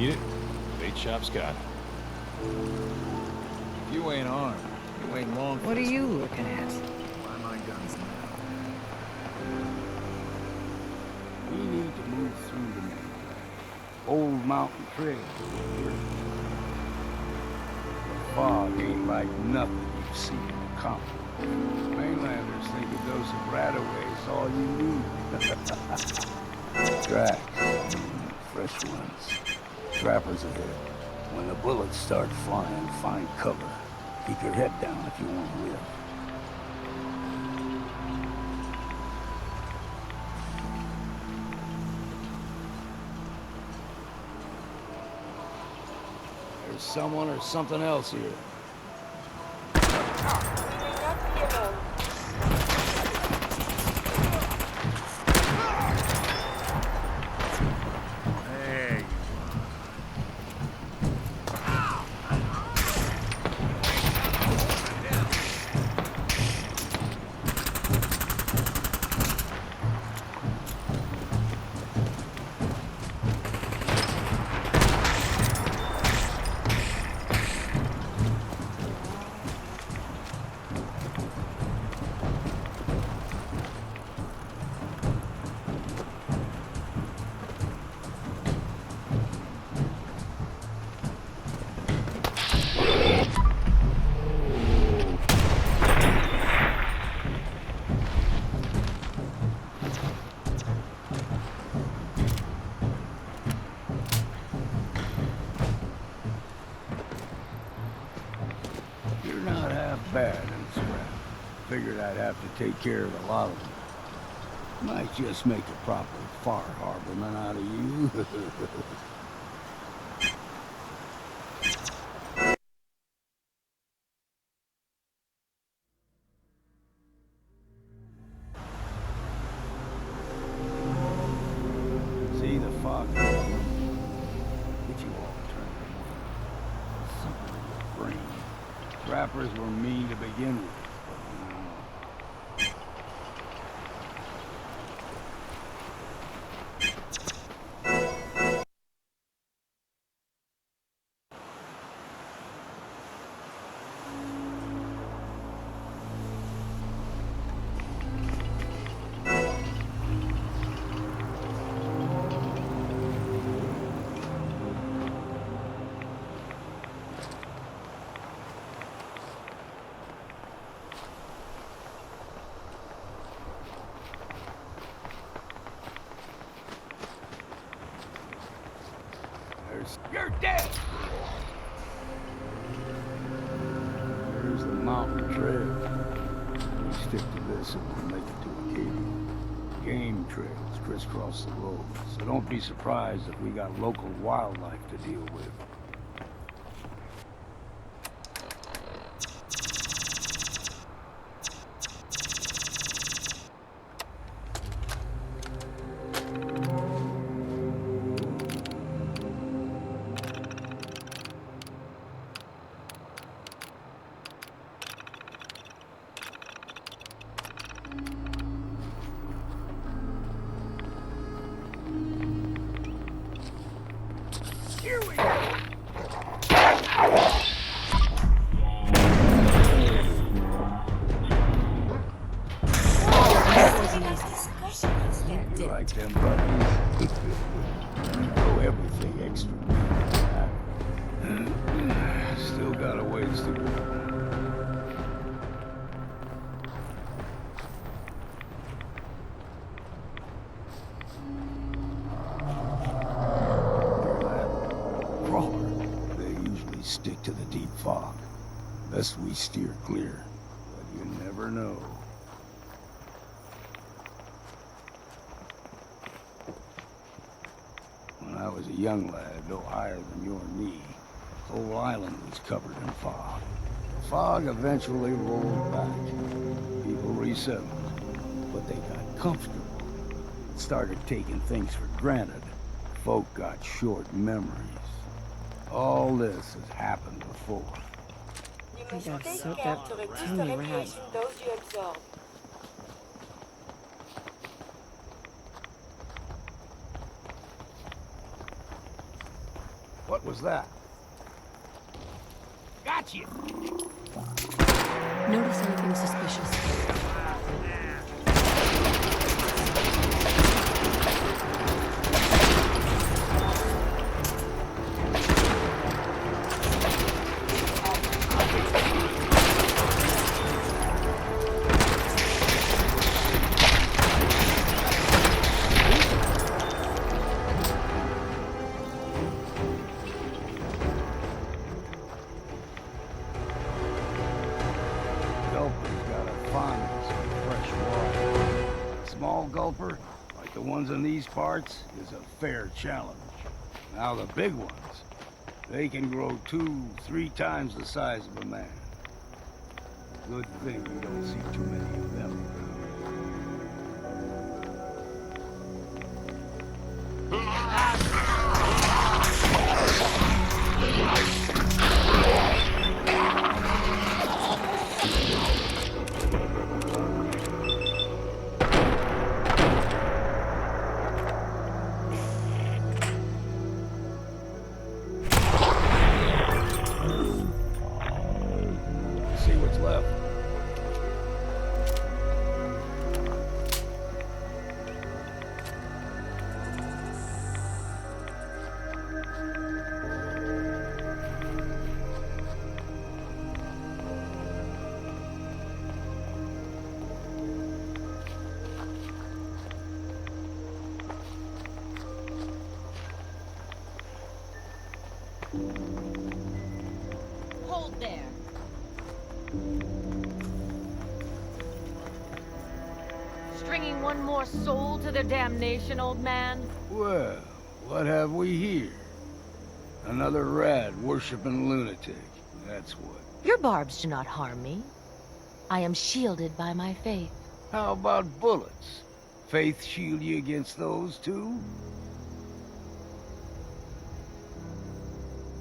need it, bait shop's got it. If you ain't armed, you ain't long for What are this. you looking at? Buy my guns now. We need to move through the main Old Mountain Trail. The fog ain't like nothing you've seen in the comic. Mainlanders think a dose of Radaway is all you need. Tracks, fresh ones. Trappers ahead. When the bullets start flying, find cover. Keep your head down if you want to live. There's someone or something else here. There you You're not half bad in scrap. Figured I'd have to take care of a lot of them. Might just make a proper far harborman out of you. See the fog? Get you all turned away. Something in your brain. Trappers were mean to begin with. You're dead! Here's the mountain trail. We stick to this and we'll make it to Acadia. Game trails crisscross the road, so don't be surprised if we got local wildlife to deal with. Here we go! You like them buddies? Throw everything extra. Still got a ways to go. Stick to the deep fog. Best we steer clear, but you never know. When I was a young lad, no higher than you or me, the whole island was covered in fog. The fog eventually rolled back. People resettled, but they got comfortable. Started taking things for granted. Folk got short memories. All this has happened before. I think I've soaked up too many rags. was that? Got you! Notice anything suspicious? Gulper's got a fondness for fresh water. Small gulper, like the ones in these parts, is a fair challenge. Now the big ones, they can grow 2-3 times the size of a man. Good thing we don't see too many of them around. See what's left. Hold there. Stringing one more soul to their damnation, old man? Well, what have we here? Another rad-worshipping lunatic, that's what. Your barbs do not harm me. I am shielded by my faith. How about bullets? Faith shield you against those, too?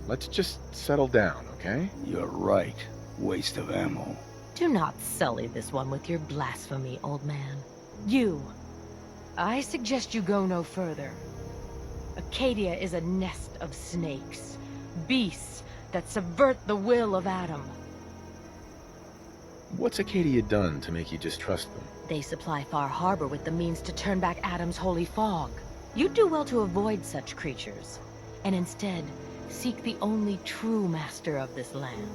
Let's just settle down, okay? You're right. Waste of ammo. Do not sully this one with your blasphemy, old man. You. I suggest you go no further. Acadia is a nest of snakes. Beasts that subvert the will of Adam. What's Acadia done to make you distrust them? They supply Far Harbor with the means to turn back Adam's holy fog. You'd do well to avoid such creatures, and instead seek the only true master of this land.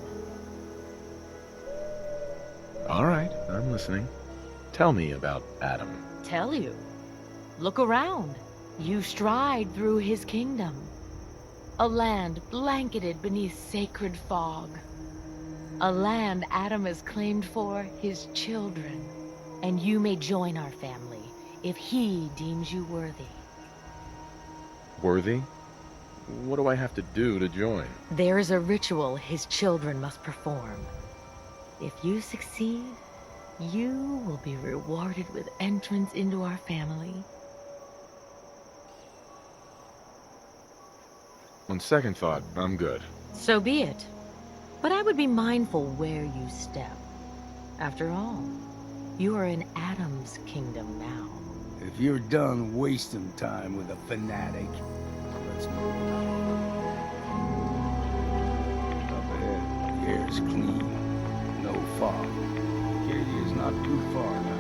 All right, I'm listening. Tell me about Adam. Tell you. Look around. You stride through his kingdom. A land blanketed beneath sacred fog. A land Adam has claimed for his children. And you may join our family if he deems you worthy. Worthy? What do I have to do to join? There is a ritual his children must perform. If you succeed, you will be rewarded with entrance into our family. On second thought, I'm good. So be it. But I would be mindful where you step. After all, you are in Adam's kingdom now. If you're done wasting time with a fanatic, let's move on. Up ahead, the air's clean. No fog. Acadia's not too far now.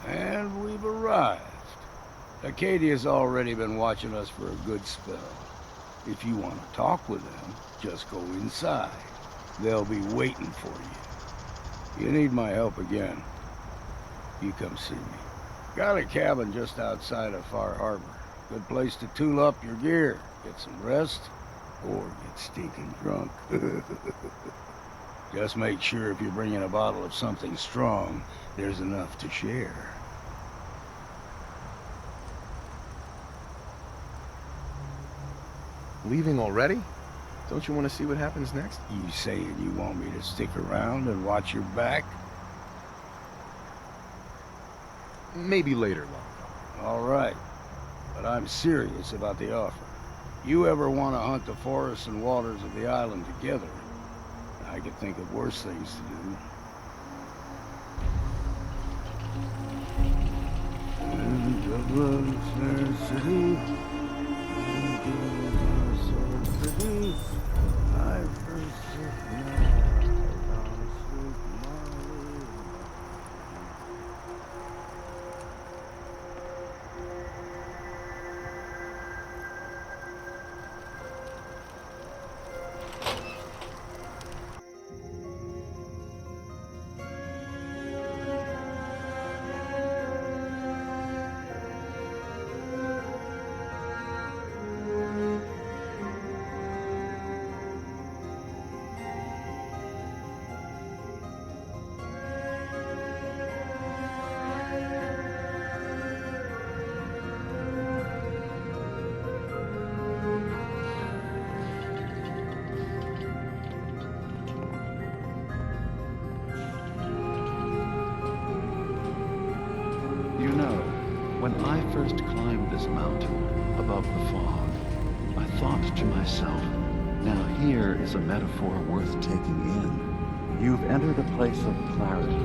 And we've arrived. Acadia's already been watching us for a good spell. If you want to talk with them, just go inside. They'll be waiting for you. You need my help again, you come see me. Got a cabin just outside of Far Harbor. Good place to tool up your gear, get some rest, or get stinking drunk. Just make sure if you're bringing a bottle of something strong, there's enough to share. Leaving already? Don't you want to see what happens next? You saying you want me to stick around and watch your back? Maybe later, Longo. All right, but I'm serious about the offer. You ever want to hunt the forests and waters of the island together, I could think of worse things to do. You know, when I first climbed this mountain above the fog, I thought to myself, now here is a metaphor worth taking in. You've entered a place of clarity,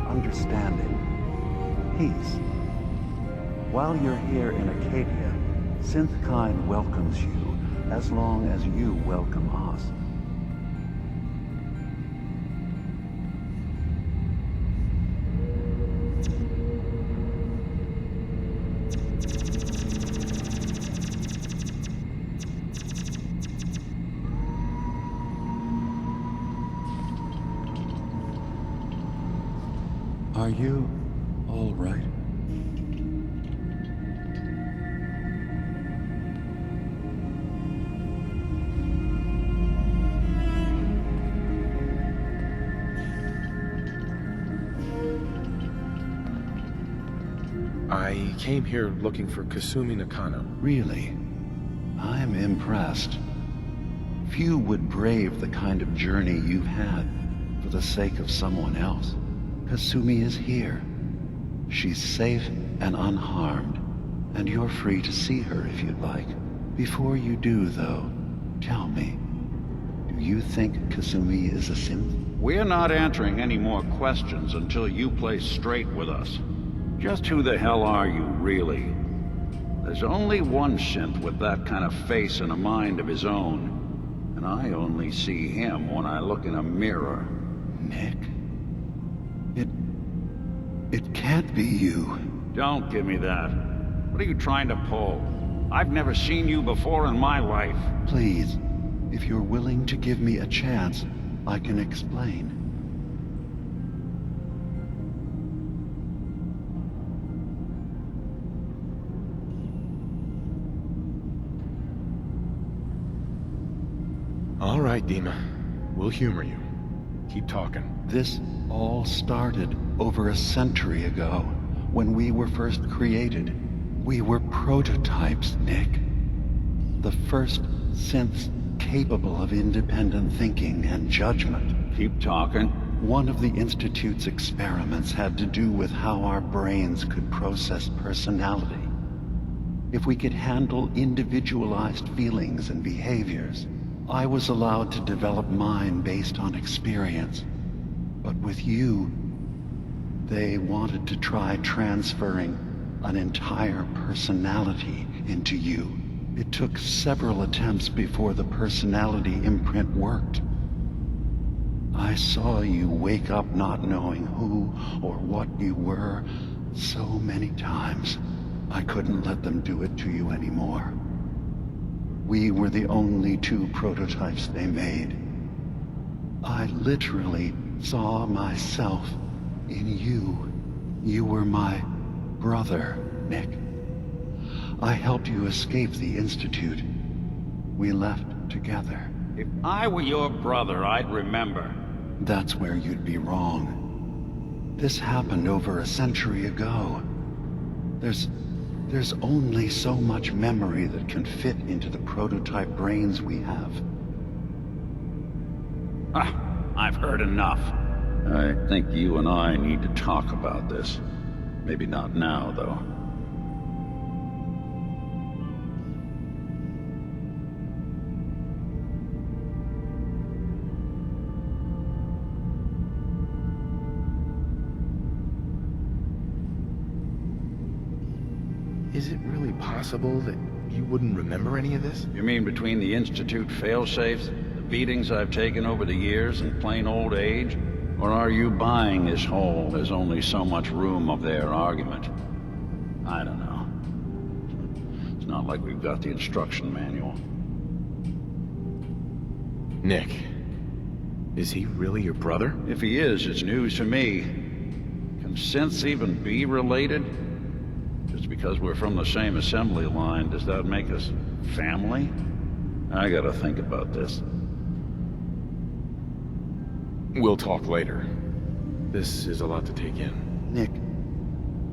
understanding, peace. While you're here in Acadia, Synthkind welcomes you as long as you welcome us. Are you all right? I came here looking for Kasumi Nakano. Really? I'm impressed. Few would brave the kind of journey you've had for the sake of someone else. Kasumi is here. She's safe and unharmed, and you're free to see her if you'd like. Before you do, though, tell me, do you think Kasumi is a synth? We're not answering any more questions until you play straight with us. Just who the hell are you, really? There's only one synth with that kind of face and a mind of his own, and I only see him when I look in a mirror. Nick? It can't be you. Don't give me that. What are you trying to pull? I've never seen you before in my life. Please, if you're willing to give me a chance, I can explain. All right, Dima. We'll humor you. Keep talking. This all started over a century ago, when we were first created. We were prototypes, Nick. The first synths capable of independent thinking and judgment. Keep talking. One of the Institute's experiments had to do with how our brains could process personality. If we could handle individualized feelings and behaviors, I was allowed to develop mine based on experience. But with you, they wanted to try transferring an entire personality into you. It took several attempts before the personality imprint worked. I saw you wake up not knowing who or what you were so many times. I couldn't let them do it to you anymore. We were the only two prototypes they made. I literally saw myself in you. You were my brother, Nick. I helped you escape the Institute. We left together. If I were your brother, I'd remember. That's where you'd be wrong. This happened over a century ago. There's only so much memory that can fit into the prototype brains we have. I've heard enough. I think you and I need to talk about this. Maybe not now, though. Is it really possible that you wouldn't remember any of this? You mean between the Institute failsafes, the beatings I've taken over the years, and plain old age? Or are you buying this whole "there's only so much room" of their argument? I don't know. It's not like we've got the instruction manual. Nick, is he really your brother? If he is, it's news to me. Can synths even be related? Just because we're from the same assembly line, does that make us family? I gotta think about this. We'll talk later. This is a lot to take in. Nick,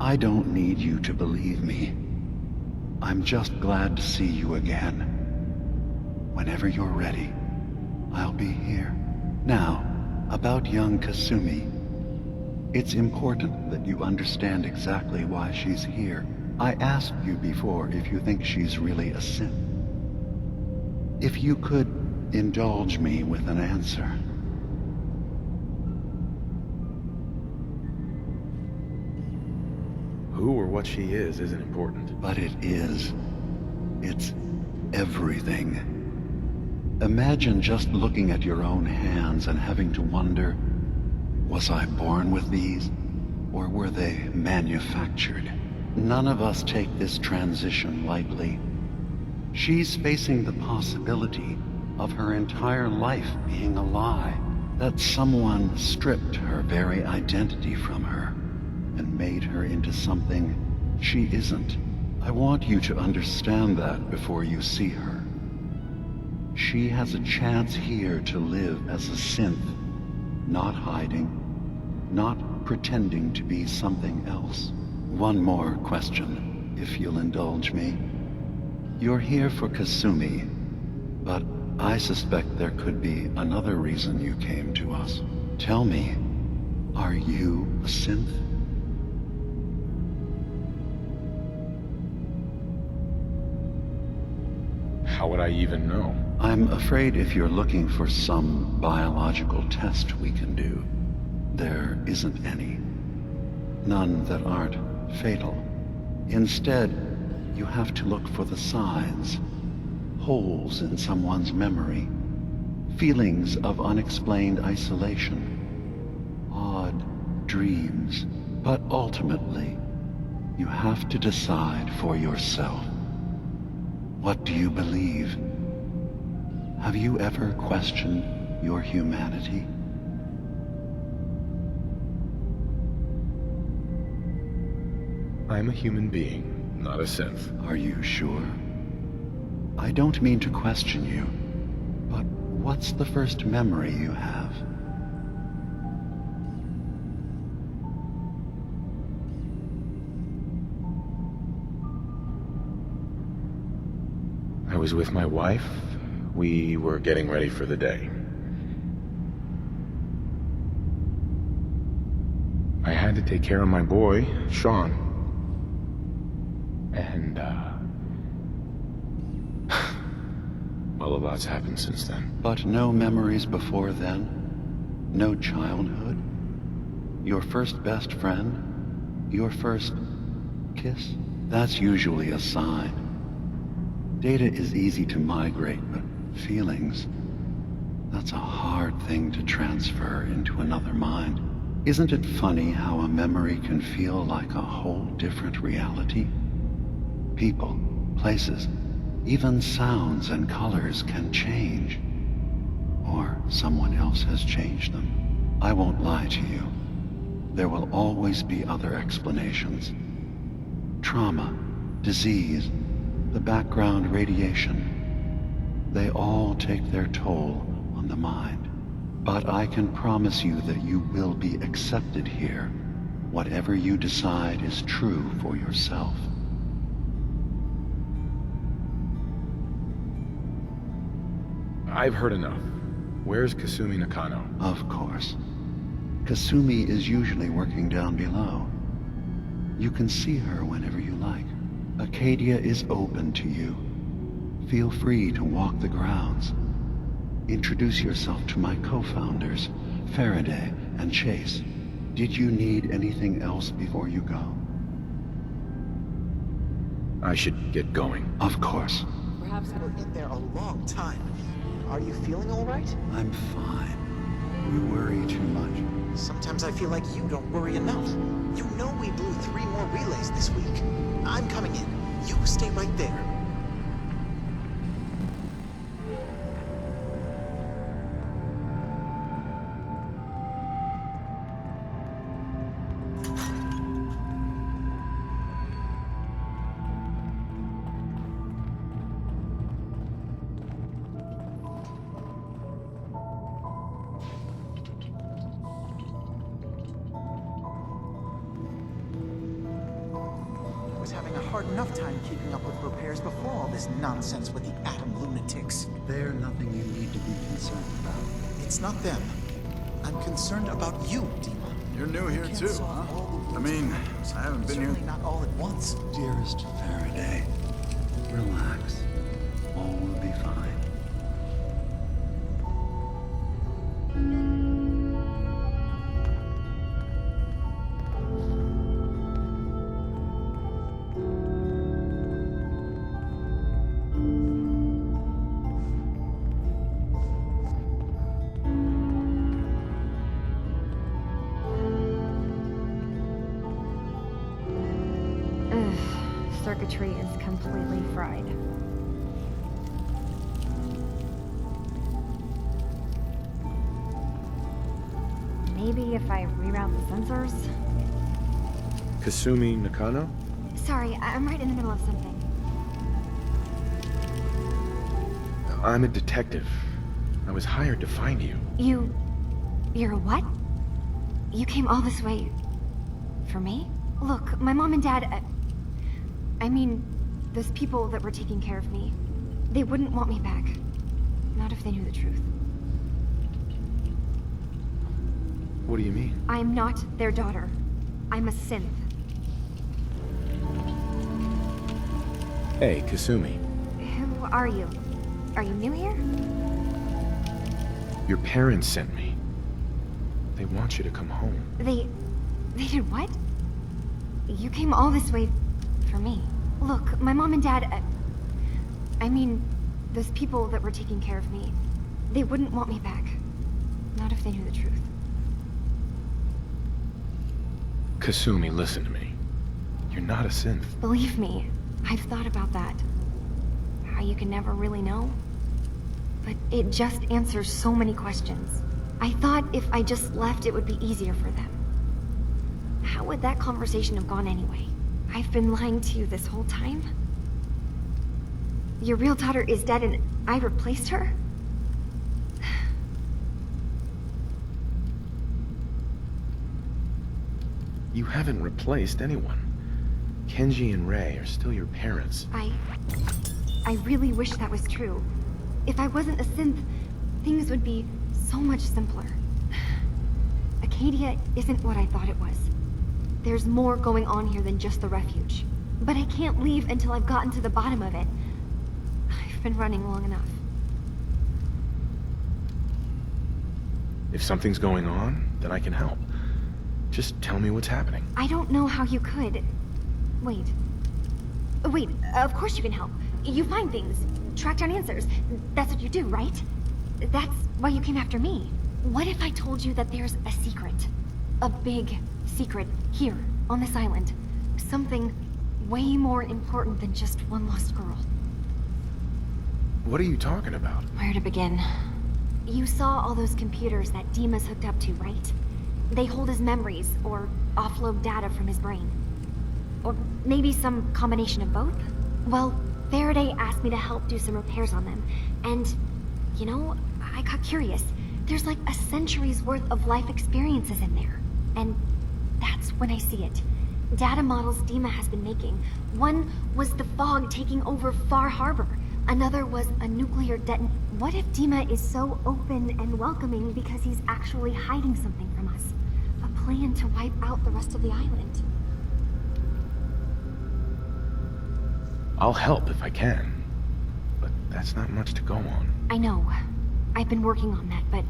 I don't need you to believe me. I'm just glad to see you again. Whenever you're ready, I'll be here. Now, about young Kasumi. It's important that you understand exactly why she's here. I asked you before if you think she's really a synth. If you could indulge me with an answer. Who or what she is isn't important. But it is. It's everything. Imagine just looking at your own hands and having to wonder, was I born with these, or were they manufactured? None of us take this transition lightly. She's facing the possibility of her entire life being a lie, that someone stripped her very identity from her and made her into something she isn't. I want you to understand that before you see her. She has a chance here to live as a synth, not hiding, not pretending to be something else. One more question, if you'll indulge me. You're here for Kasumi, but I suspect there could be another reason you came to us. Tell me, are you a synth? How would I even know? I'm afraid if you're looking for some biological test we can do, there isn't any. None that aren't fatal. Instead, you have to look for the signs, holes in someone's memory, feelings of unexplained isolation, odd dreams. But ultimately, you have to decide for yourself. What do you believe? Have you ever questioned your humanity? I'm a human being, not a synth. Are you sure? I don't mean to question you, but what's the first memory you have? I was with my wife. We were getting ready for the day. I had to take care of my boy, Sean. And, well, a lot's happened since then. But no memories before then? No childhood? Your first best friend? Your first kiss? That's usually a sign. Data is easy to migrate, but feelings, that's a hard thing to transfer into another mind. Isn't it funny how a memory can feel like a whole different reality? People, places, even sounds and colors can change. Or someone else has changed them. I won't lie to you. There will always be other explanations. Trauma, disease, the background radiation. They all take their toll on the mind. But I can promise you that you will be accepted here, whatever you decide is true for yourself. I've heard enough. Where's Kasumi Nakano? Of course. Kasumi is usually working down below. You can see her whenever you like. Acadia is open to you. Feel free to walk the grounds. Introduce yourself to my co-founders, Faraday and Chase. Did you need anything else before you go? I should get going. Of course. Perhaps we're in there a long time. Are you feeling all right? I'm fine. You worry too much. Sometimes I feel like you don't worry enough. You know we blew 3 more relays this week. I'm coming in. You stay right there. Having a hard enough time keeping up with repairs before all this nonsense with the atom lunatics. They're nothing you need to be concerned about. It's not them. I'm concerned about you, Dima. You're new here Can't too, solve huh? all the I mean, problems. I haven't been here. Certainly not all at once. Dearest Faraday, relax. All will be fine. Circuitry is completely fried. Maybe if I reroute the sensors? Kasumi Nakano? Sorry, I'm right in the middle of something. I'm a detective. I was hired to find you. You're a what? You came all this way... for me? Look, my mom and dad... I mean, those people that were taking care of me, they wouldn't want me back. Not if they knew the truth. What do you mean? I'm not their daughter. I'm a synth. Hey, Kasumi. Who are you? Are you new here? Your parents sent me. They want you to come home. They did what? You came all this way for me. Look, my mom and dad... I mean, those people that were taking care of me, they wouldn't want me back. Not if they knew the truth. Kasumi, listen to me. You're not a synth. Believe me, I've thought about that. How you can never really know. But it just answers so many questions. I thought if I just left, it would be easier for them. How would that conversation have gone anyway? I've been lying to you this whole time? Your real daughter is dead and I replaced her? You haven't replaced anyone. Kenji and Rei are still your parents. I really wish that was true. If I wasn't a synth, things would be so much simpler. Acadia isn't what I thought it was. There's more going on here than just the refuge. But I can't leave until I've gotten to the bottom of it. I've been running long enough. If something's going on, then I can help. Just tell me what's happening. I don't know how you could. Wait, of course you can help. You find things, track down answers. That's what you do, right? That's why you came after me. What if I told you that there's a secret? A big secret here, on this island. Something way more important than just one lost girl. What are you talking about? Where to begin? You saw all those computers that Dima's hooked up to, right? They hold his memories, or offload data from his brain. Or maybe some combination of both? Well, Faraday asked me to help do some repairs on them, and, you know, I got curious. There's like a century's worth of life experiences in there. And that's when I see it. Data models Dima has been making. One was the fog taking over Far Harbor. Another was a nuclear detonation. What if Dima is so open and welcoming because he's actually hiding something from us? A plan to wipe out the rest of the island. I'll help if I can. But that's not much to go on. I know. I've been working on that, but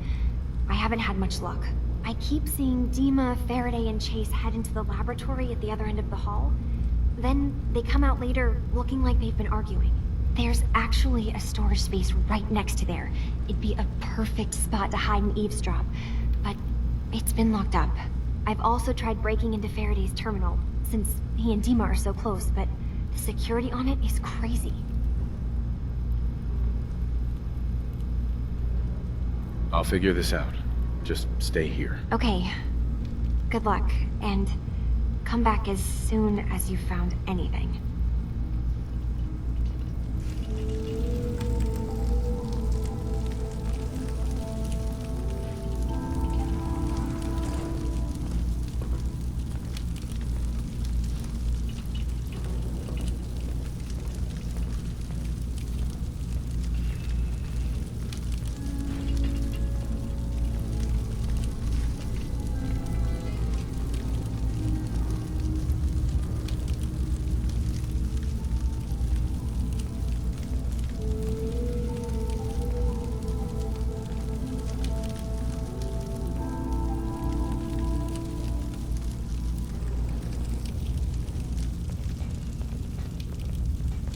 I haven't had much luck. I keep seeing Dima, Faraday, and Chase head into the laboratory at the other end of the hall. Then they come out later looking like they've been arguing. There's actually a storage space right next to there. It'd be a perfect spot to hide and eavesdrop, but it's been locked up. I've also tried breaking into Faraday's terminal, since he and Dima are so close, but the security on it is crazy. I'll figure this out. Just stay here. Okay. Good luck, and come back as soon as you've found anything.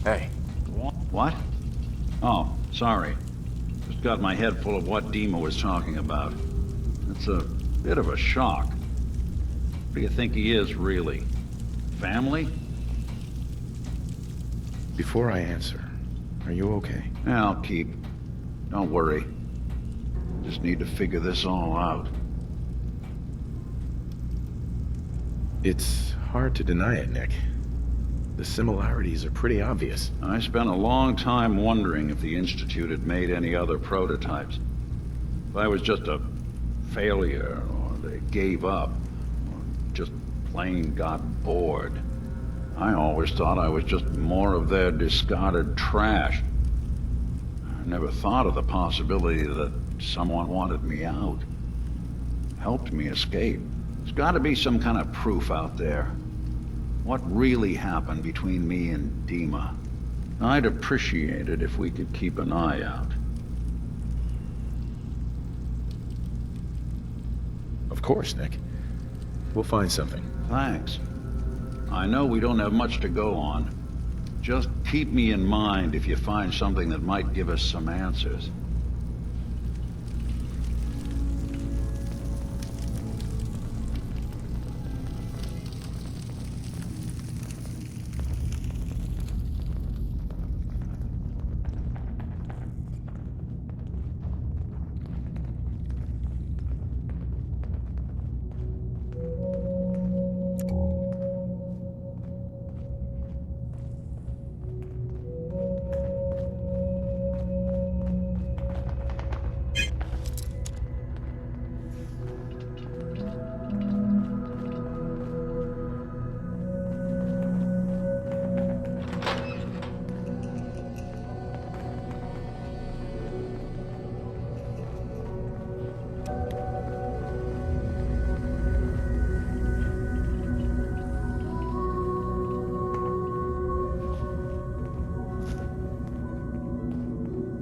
Hey. What? Oh, sorry. Just got my head full of what Dima was talking about. It's a bit of a shock. What do you think he is, really? Family? Before I answer, are you okay? Yeah, I'll keep. Don't worry. Just need to figure this all out. It's hard to deny it, Nick. The similarities are pretty obvious. I spent a long time wondering if the Institute had made any other prototypes. If I was just a failure, or they gave up, or just plain got bored. I always thought I was just more of their discarded trash. I never thought of the possibility that someone wanted me out. Helped me escape. There's gotta be some kind of proof out there. What really happened between me and Dima? I'd appreciate it if we could keep an eye out. Of course, Nick. We'll find something. Thanks. I know we don't have much to go on. Just keep me in mind if you find something that might give us some answers.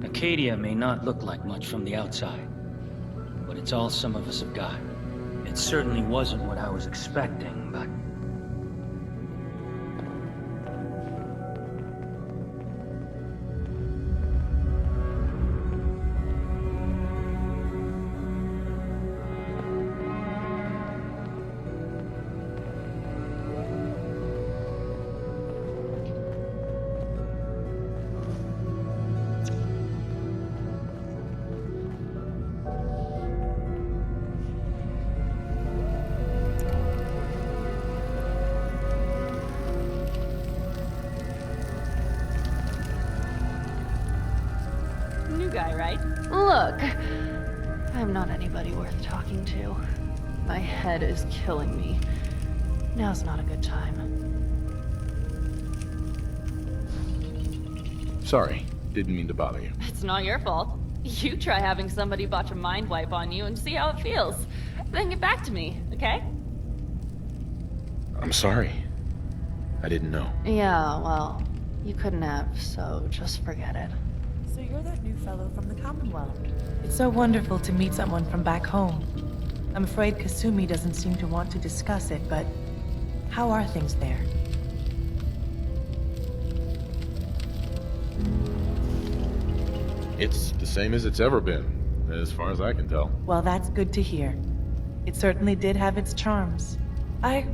Acadia may not look like much from the outside, but it's all some of us have got. It certainly wasn't what I was expecting, but... Guy, right? Look, I'm not anybody worth talking to. My head is killing me. Now's not a good time. Sorry, didn't mean to bother you. It's not your fault. You try having somebody botch a mind wipe on you and see how it feels. Then get back to me, okay? I'm sorry. I didn't know. Yeah, well, You couldn't have, so just forget it. So you're that new fellow from the Commonwealth. It's so wonderful to meet someone from back home. I'm afraid Kasumi doesn't seem to want to discuss it, but how are things there? It's the same as it's ever been, as far as I can tell. Well, that's good to hear. It certainly did have its charms. I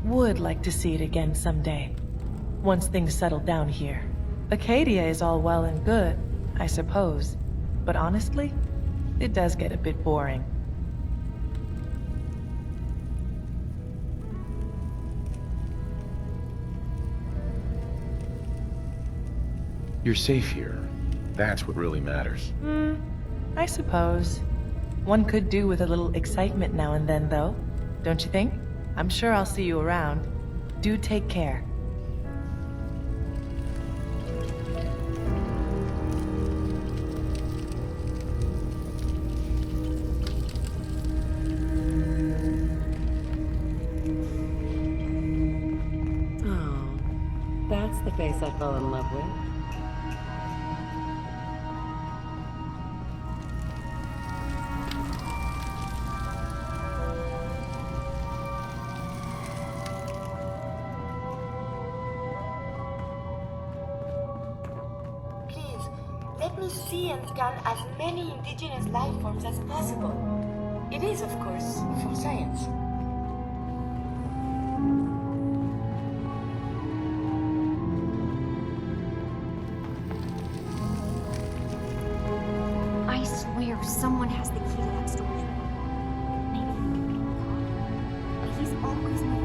would like to see it again someday, once things settle down here. Acadia is all well and good, I suppose, but honestly, it does get a bit boring. You're safe here. That's what really matters. I suppose. One could do with a little excitement now and then, though. Don't you think? I'm sure I'll see you around. Do take care. Oh, that's the face I fell in love with. Let me see and scan as many indigenous life forms as possible. It is, of course, for science. I swear someone has the key to that storage room. Maybe God. He's always moving